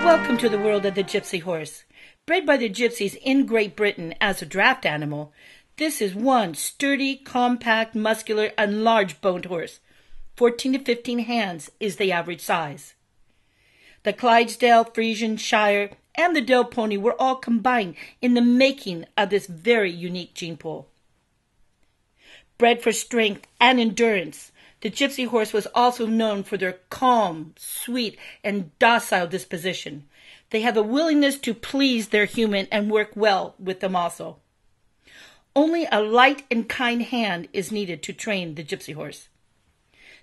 Welcome to the world of the Gypsy horse. Bred by the Gypsies in Great Britain as a draft animal, this is one sturdy, compact, muscular, and large-boned horse. 14 to 15 hands is the average size. The Clydesdale, Frisian, Shire, and the Dale pony were all combined in the making of this very unique gene pool. Bred for strength and endurance, the Gypsy horse was also known for their calm, sweet, and docile disposition. They have a willingness to please their human and work well with them also. Only a light and kind hand is needed to train the Gypsy horse.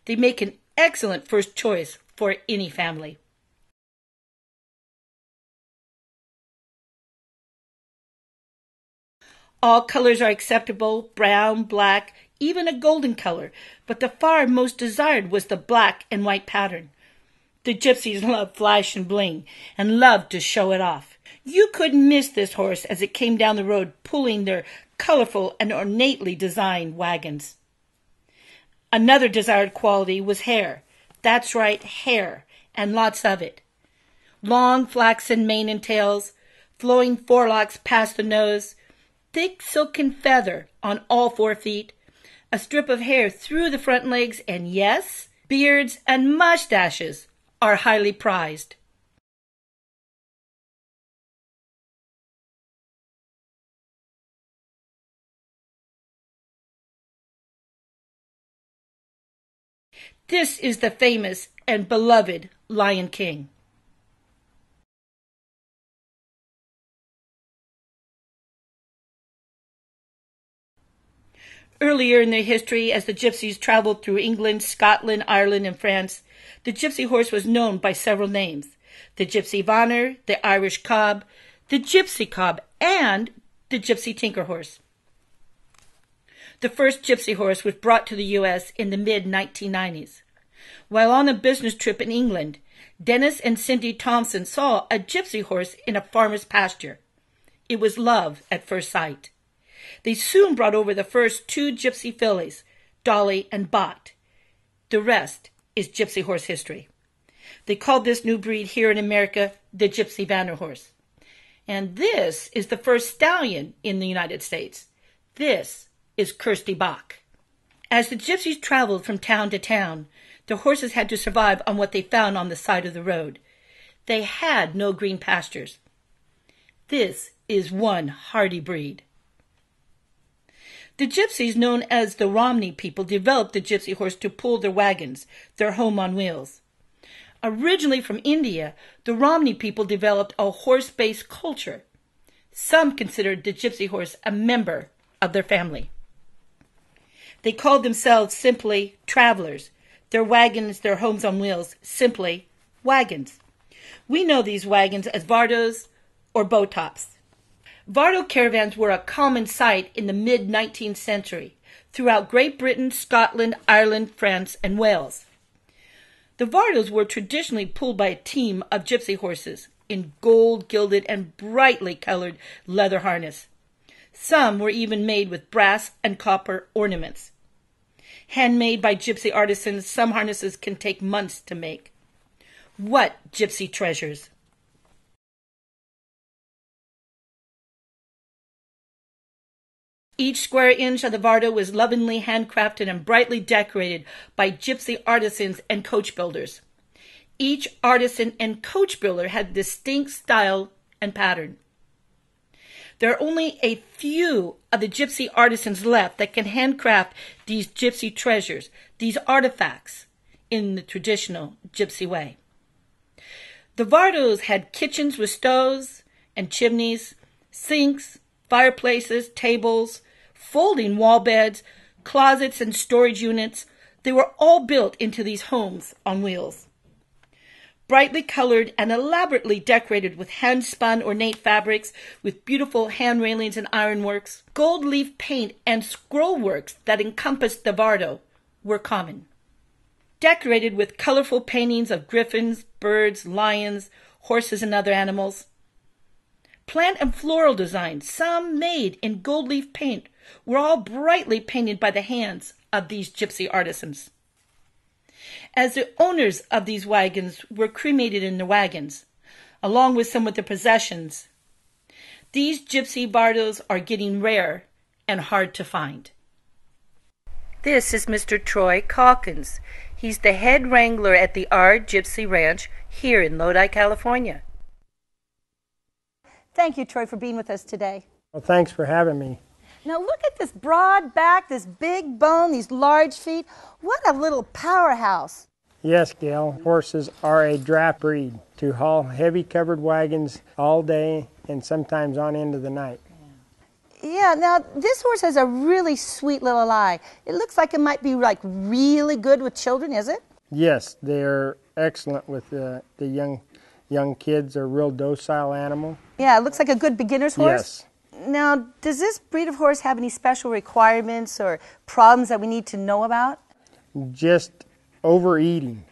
They make an excellent first choice for any family. All colors are acceptable: brown, black, even a golden color, but the far most desired was the black and white pattern. The Gypsies loved flash and bling, and loved to show it off. You couldn't miss this horse as it came down the road pulling their colorful and ornately designed wagons. Another desired quality was hair. That's right, hair, and lots of it. Long flaxen mane and tails, flowing forelocks past the nose, thick silken feather on all 4 feet, a strip of hair through the front legs, and yes, beards and mustaches are highly prized. This is the famous and beloved Lion King. Earlier in their history, as the Gypsies traveled through England, Scotland, Ireland, and France, the Gypsy horse was known by several names: the Gypsy Vanner, the Irish Cob, the Gypsy Cob, and the Gypsy Tinker Horse. The first Gypsy horse was brought to the U.S. in the mid-1990s. While on a business trip in England, Dennis and Cindy Thompson saw a Gypsy horse in a farmer's pasture. It was love at first sight. They soon brought over the first 2 Gypsy fillies, Dolly and Bot. The rest is Gypsy horse history. They called this new breed here in America the Gypsy Vanner Horse. And this is the first stallion in the United States. This is Kirsty Bach. As the Gypsies traveled from town to town, the horses had to survive on what they found on the side of the road. They had no green pastures. This is one hardy breed. The Gypsies, known as the Romney people, developed the Gypsy horse to pull their wagons, their home on wheels. Originally from India, the Romney people developed a horse-based culture. Some considered the Gypsy horse a member of their family. They called themselves simply travelers, their wagons, their homes on wheels, simply wagons. We know these wagons as Vardos or bow tops. Vardo caravans were a common sight in the mid-19th century throughout Great Britain, Scotland, Ireland, France, and Wales. The Vardos were traditionally pulled by a team of Gypsy horses in gold, gilded, and brightly colored leather harness. Some were even made with brass and copper ornaments. Handmade by Gypsy artisans, some harnesses can take months to make. What Gypsy treasures! Each square inch of the Vardo was lovingly handcrafted and brightly decorated by Gypsy artisans and coach builders. Each artisan and coach builder had distinct style and pattern. There are only a few of the Gypsy artisans left that can handcraft these Gypsy treasures, these artifacts, in the traditional Gypsy way. The Vardos had kitchens with stoves and chimneys, sinks, fireplaces, tables, folding wall beds, closets, and storage units. They were all built into these homes on wheels. Brightly colored and elaborately decorated with hand-spun ornate fabrics with beautiful hand railings and ironworks, gold leaf paint and scroll works that encompassed the Vardo were common. Decorated with colorful paintings of griffins, birds, lions, horses, and other animals. Plant and floral designs, some made in gold leaf paint, were all brightly painted by the hands of these gypsy artisans. As the owners of these wagons were cremated in the wagons, along with some of their possessions, these gypsy bardos are getting rare and hard to find. This is Mr. Troy Caulkins. He's the head wrangler at the R Gypsy Ranch here in Lodi, California. Thank you, Troy, for being with us today. Well, thanks for having me. Now look at this broad back, this big bone, these large feet. What a little powerhouse. Yes, Gail, horses are a draft breed to haul heavy covered wagons all day and sometimes on into the night. Yeah, now this horse has a really sweet little eye. It looks like it might be like really good with children, is it? Yes, they're excellent with the young kids. They're a real docile animal. Yeah, it looks like a good beginner's horse. Yes. Now, does this breed of horse have any special requirements or problems that we need to know about? Just overeating.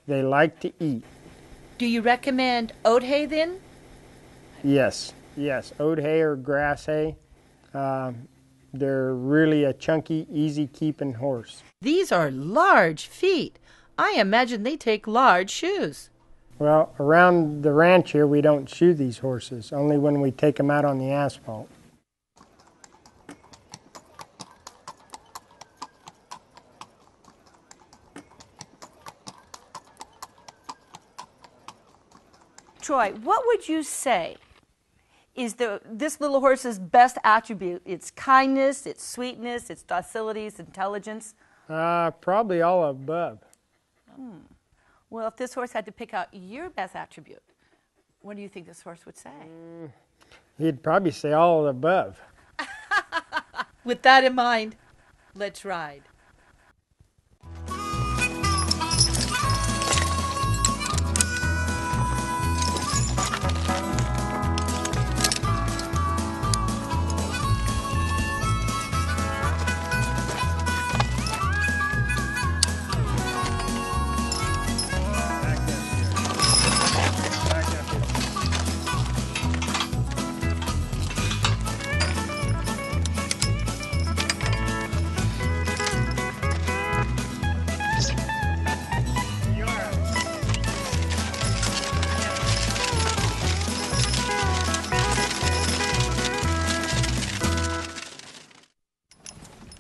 They like to eat. Do you recommend oat hay then? Yes, oat hay or grass hay. They're really a chunky, easy-keeping horse. These are large feet. I imagine they take large shoes. Well, around the ranch here, we don't shoe these horses, only when we take them out on the asphalt. Troy, what would you say is this little horse's best attribute? Its kindness, its sweetness, its docility, its intelligence? Probably all above. Well, if this horse had to pick out your best attribute, what do you think this horse would say? He'd probably say all above. With that in mind, let's ride.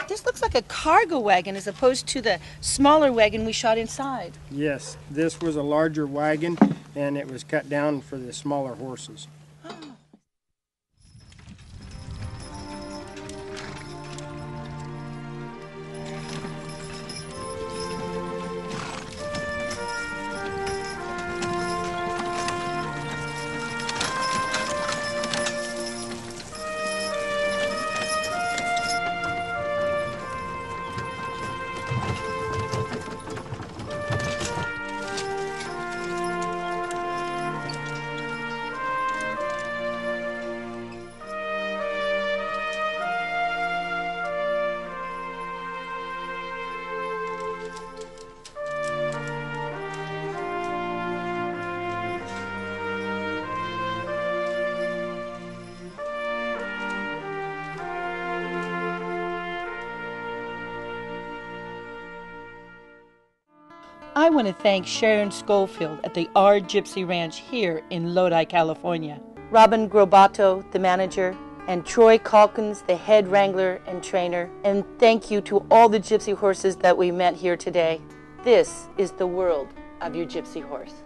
This looks like a cargo wagon as opposed to the smaller wagon we shot inside. Yes, this was a larger wagon, and it was cut down for the smaller horses. I want to thank Sharon Schofield at the R Gypsy Ranch here in Lodi, California. Robin Grobato, the manager, and Troy Caulkins, the head wrangler and trainer. And thank you to all the gypsy horses that we met here today. This is the world of your gypsy horse.